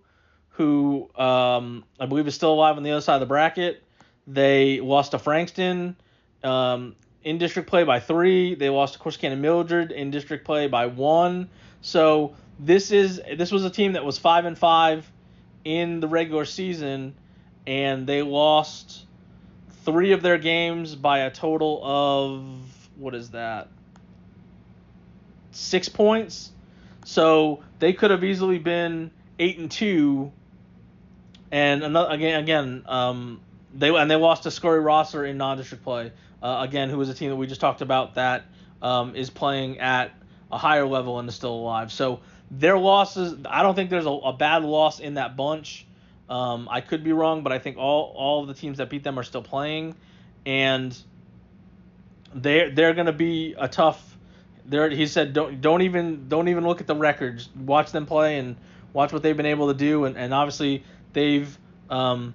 who I believe is still alive on the other side of the bracket. They lost to Frankston in district play by 3. They lost to Corsicana Mildred in district play by 1. So this was a team that was 5-5 in the regular season, and they lost 3 of their games by a total of 6 points. So they could have easily been 8-2, and they lost to Scurry Rosser in non-district play. Again, who was a team that we just talked about that is playing at a higher level and is still alive. So their losses, I don't think there's a bad loss in that bunch. I could be wrong, but I think all of the teams that beat them are still playing, and they're going to be a tough. He said don't even look at the records. Watch them play and watch what they've been able to do, and obviously they've the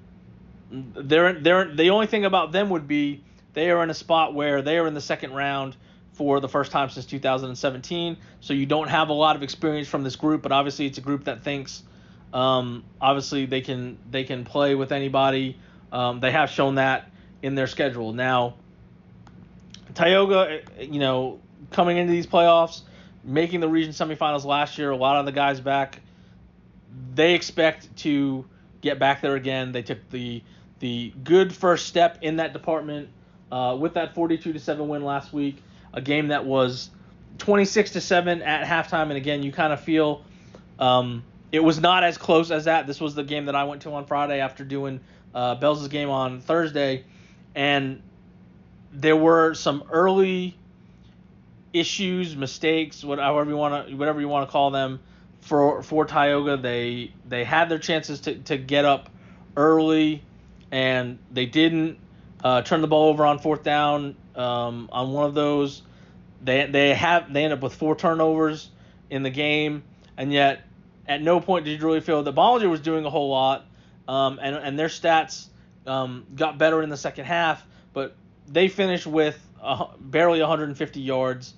only thing about them would be they are in a spot where they are in the second round for the first time since 2017. So you don't have a lot of experience from this group, but obviously it's a group that thinks obviously they can play with anybody. They have shown that in their schedule. Now, Tioga, coming into these playoffs, making the region semifinals last year, a lot of the guys back, they expect to get back there again. They took the good first step in that department with that 42-7 win last week, a game that was 26-7 at halftime. And again, you kind of feel it was not as close as that. This was the game that I went to on Friday after doing Bells' game on Thursday, and there were some early issues, mistakes, whatever you want to call them, for Tioga. They had their chances to get up early, and they didn't turn the ball over on fourth down. On one of those, they end up with 4 turnovers in the game, and yet at no point did you really feel that Bollinger was doing a whole lot, and their stats got better in the second half, but they finished with barely 150 yards.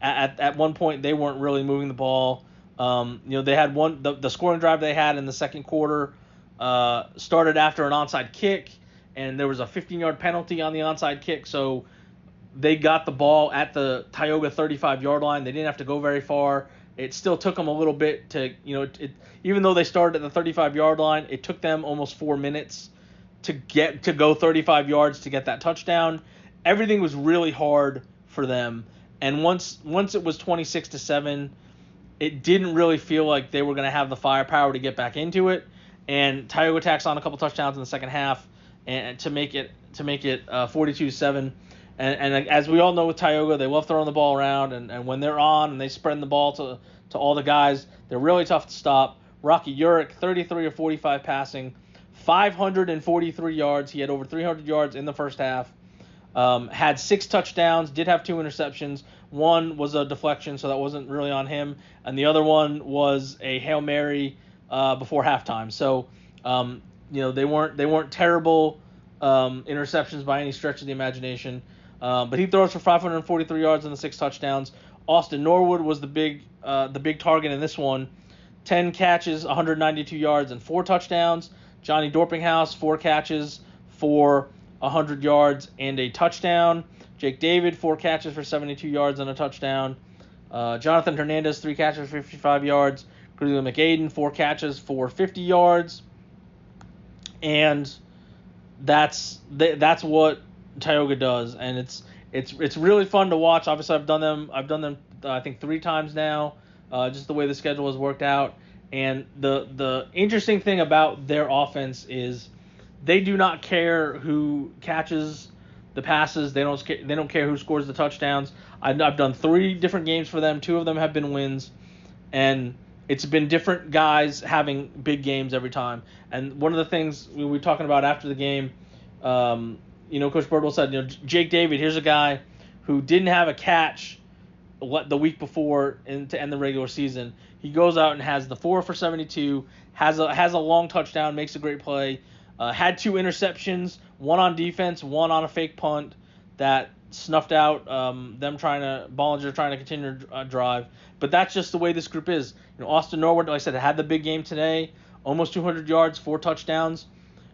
At one point, they weren't really moving the ball. They had the scoring drive they had in the second quarter started after an onside kick, and there was a 15-yard penalty on the onside kick, so they got the ball at the Tioga 35-yard line. They didn't have to go very far. It still took them a little bit to, even though they started at the 35-yard line, it took them almost 4 minutes to go 35 yards to get that touchdown. Everything was really hard for them. And once it was 26-7, it didn't really feel like they were going to have the firepower to get back into it. And Tioga tacks on a couple touchdowns in the second half and to make it 42-7. And as we all know with Tioga, they love throwing the ball around, and when they're on and they spread the ball to all the guys, they're really tough to stop. Rocky Urich, 33 of 45 passing, 543 yards. He had over 300 yards in the first half. Had 6 touchdowns, did have 2 interceptions. One was a deflection, so that wasn't really on him, and the other one was a Hail Mary before halftime. So they weren't terrible interceptions by any stretch of the imagination. But he throws for 543 yards and the 6 touchdowns. Austin Norwood was the big target in this one. 10 catches, 192 yards, and 4 touchdowns. Johnny Dorpinghouse, 4 catches for 100 yards and a touchdown. Jake David, 4 catches for 72 yards and a touchdown. Jonathan Hernandez, 3 catches for 55 yards. Greeley McAden, 4 catches for 50 yards. And that's what Tioga does, and it's really fun to watch. Obviously, I've done them I think 3 times now, just the way the schedule has worked out. And the interesting thing about their offense is they do not care who catches the passes. They don't care who scores the touchdowns. I've done 3 different games for them. 2 of them have been wins, and it's been different guys having big games every time. And one of the things we were talking about after the game, Coach Birdwell said, Jake David, here's a guy who didn't have a catch the week before to end the regular season. He goes out and has the 4 for 72, has a long touchdown, makes a great play, had 2 interceptions, one on defense, one on a fake punt that snuffed out Bollinger trying to continue to drive. But that's just the way this group is. Austin Norwood, like I said, had the big game today, almost 200 yards, 4 touchdowns.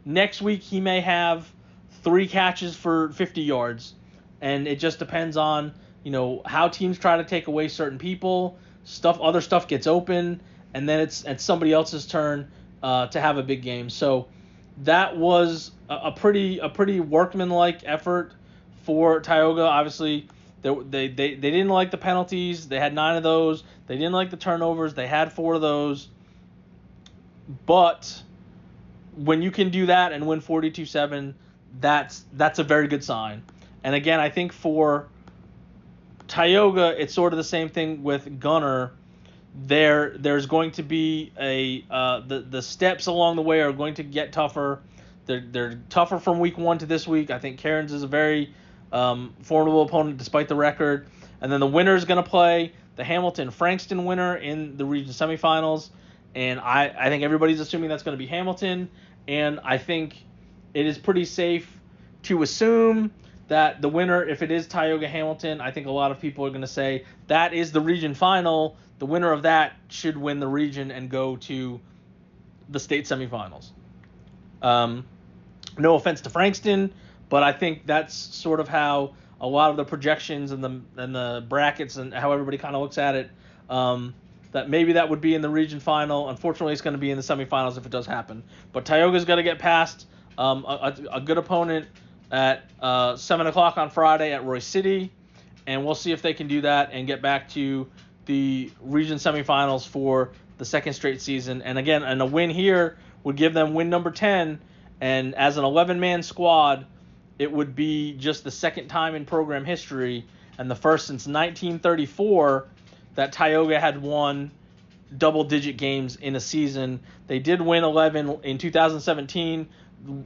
Next week he may have 3 catches for 50 yards, and it just depends on how teams try to take away certain people. Other stuff gets open, and then it's somebody else's turn to have a big game. So that was a pretty workmanlike effort for Tioga. Obviously, they didn't like the penalties. They had 9 of those. They didn't like the turnovers. They had 4 of those. But when you can do that and win 42-7, that's a very good sign. And again, I think for Tioga, it's sort of the same thing with Gunner. There's going to be the steps along the way are going to get tougher. They're tougher from week 1 to this week. I think Cairns is a very formidable opponent despite the record. And then the winner is going to play the Hamilton-Frankston winner in the region semifinals. And I think everybody's assuming that's going to be Hamilton. And I think it is pretty safe to assume that the winner, if it is Tioga-Hamilton, I think a lot of people are going to say that is the region final. The winner of that should win the region and go to the state semifinals. No offense to Frankston, but I think that's sort of how a lot of the projections and the brackets and how everybody kind of looks at it. that maybe that would be in the region final. Unfortunately, it's going to be in the semifinals if it does happen. But Tioga's got to get past a good opponent at 7 o'clock on Friday at Royce City, and we'll see if they can do that and get back to the region semifinals for the second straight season. And again, and a win here would give them win number 10, and as an 11-man squad, it would be just the second time in program history and the first since 1934 that Tioga had won double-digit games in a season. They did win 11 in 2017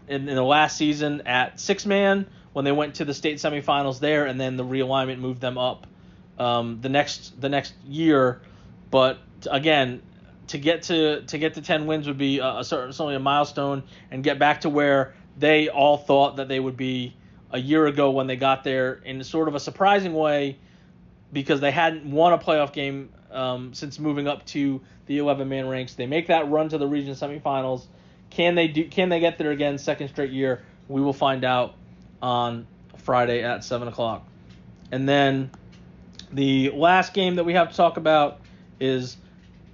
in the last season at 6-man when they went to the state semifinals there, and then the realignment moved them up the next year. But again, to get to 10 wins would be certainly a milestone and get back to where they all thought that they would be a year ago when they got there, in sort of a surprising way, because they hadn't won a playoff game since moving up to the 11-man ranks. They make that run to the region semifinals. Can they get there again second straight year? We will find out on Friday at 7 o'clock. And then the last game that we have to talk about is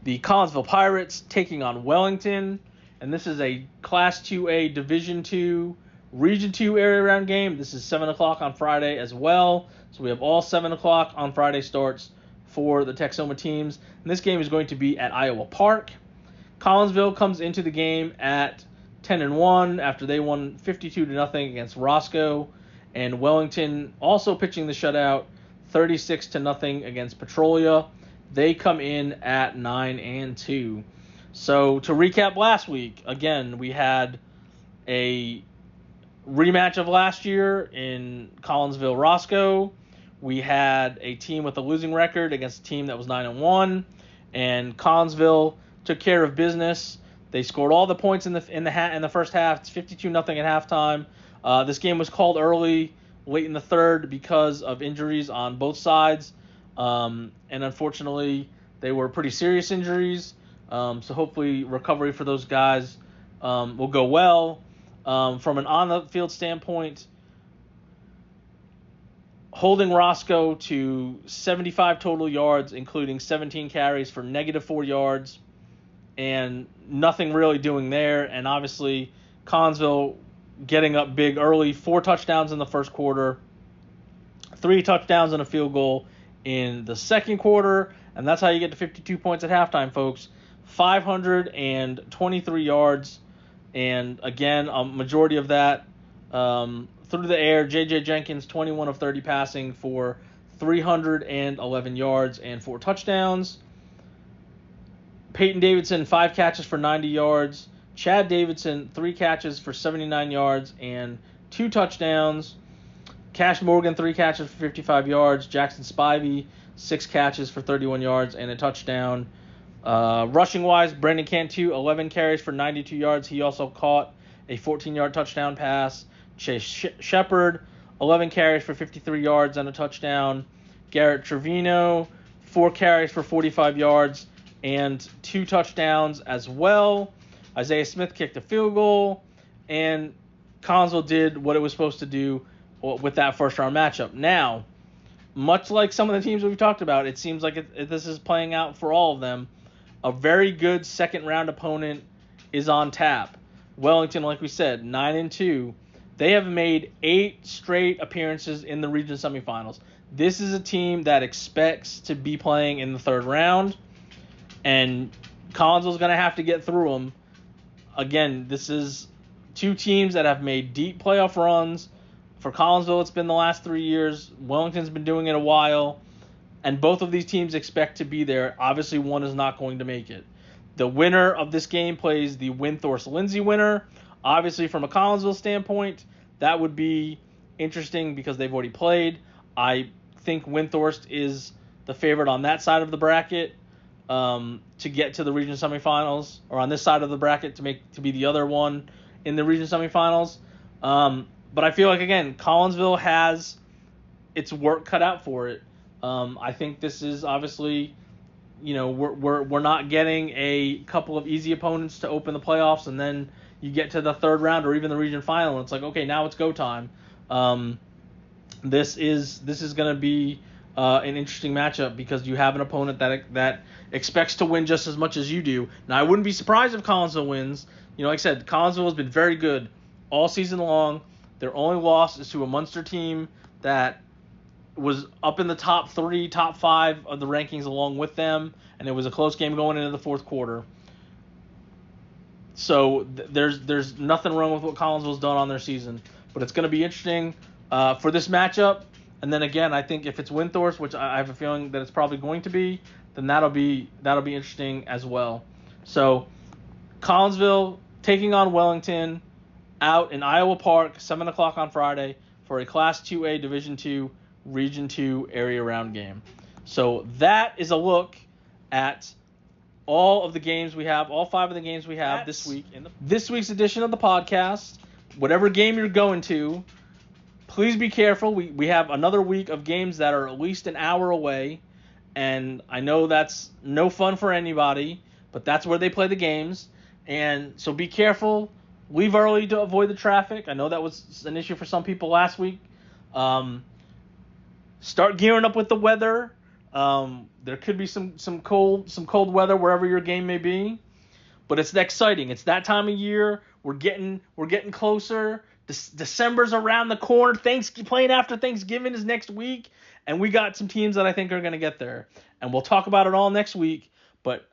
the Collinsville Pirates taking on Wellington. And this is a Class 2A Division II Region 2 area round game. This is 7 o'clock on Friday as well. So we have all 7 o'clock on Friday starts for the Texoma teams. And this game is going to be at Iowa Park. Collinsville comes into the game at 10-1 after they won 52-0 against Roscoe. And Wellington also pitching the shutout 36-0 against Petrolia. They come in at 9-2. So to recap last week, again, we had a rematch of last year in Collinsville-Roscoe. We had a team with a losing record against a team that was 9-1, and Collinsville took care of business. They scored all the points in the first half. It's 52-0 at halftime. This game was called early, late in the third, because of injuries on both sides, and unfortunately, they were pretty serious injuries. So hopefully recovery for those guys will go well. From an on-the-field standpoint, holding Roscoe to 75 total yards, including 17 carries for -4 yards, and nothing really doing there. And obviously, Collinsville getting up big early, 4 touchdowns in the first quarter, 3 touchdowns and a field goal in the second quarter, and that's how you get to 52 points at halftime, folks. 523 yards, and again, a majority of that through the air. J.J. Jenkins, 21 of 30 passing for 311 yards and 4 touchdowns. Peyton Davidson, 5 catches for 90 yards. Chad Davidson, 3 catches for 79 yards and 2 touchdowns. Cash Morgan, 3 catches for 55 yards. Jackson Spivey, 6 catches for 31 yards and a touchdown. Rushing-wise, Brendan Cantu, 11 carries for 92 yards. He also caught a 14-yard touchdown pass. Chase Shepard, 11 carries for 53 yards and a touchdown. Garrett Trevino, 4 carries for 45 yards and 2 touchdowns as well. Isaiah Smith kicked a field goal, and Collinsville did what it was supposed to do with that first-round matchup. Now, much like some of the teams we've talked about, it seems like this is playing out for all of them. A very good second-round opponent is on tap. Wellington, like we said, 9-2. They have made 8 straight appearances in the region semifinals. This is a team that expects to be playing in the third round, and Collinsville's going to have to get through them. Again, this is 2 teams that have made deep playoff runs. For Collinsville, it's been the last 3 years. Wellington's been doing it a while. And both of these teams expect to be there. Obviously, one is not going to make it. The winner of this game plays the Windthorst-Lindsay winner. Obviously, from a Collinsville standpoint, that would be interesting because they've already played. I think Windthorst is the favorite on that side of the bracket to get to the region semifinals, or on this side of the bracket to be the other one in the region semifinals. But I feel like, again, Collinsville has its work cut out for it. I think this is obviously, we're not getting a couple of easy opponents to open the playoffs, and then you get to the third round or even the region final, and it's like, okay, now it's go time. This is going to be an interesting matchup because you have an opponent that expects to win just as much as you do. Now, I wouldn't be surprised if Collinsville wins. Like I said, Collinsville has been very good all season long. Their only loss is to a Munster team that was up in the top 3, top 5 of the rankings along with them, and it was a close game going into the fourth quarter. So there's nothing wrong with what Collinsville's done on their season, but it's going to be interesting for this matchup. And then again, I think if it's Windthorst, which I have a feeling that it's probably going to be, then that'll be interesting as well. So Collinsville taking on Wellington out in Iowa Park, 7 o'clock on Friday for a Class 2A Division II Region 2 area round game. So that is a look at all of the games we have, all 5 of the games we have this week in this week's edition of the podcast. Whatever game you're going to, please be careful. We have another week of games that are at least an hour away, and I know that's no fun for anybody, but that's where they play the games, and so be careful. Leave early to avoid the traffic. I know that was an issue for some people last week. Start gearing up with the weather. There could be some cold weather wherever your game may be, but it's exciting. It's that time of year. We're getting closer. December's around the corner. Playing after Thanksgiving is next week, and we got some teams that I think are going to get there, and we'll talk about it all next week. But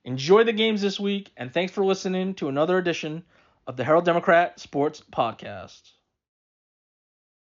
enjoy the games this week, and thanks for listening to another edition of the Herald Democrat Sports Podcast.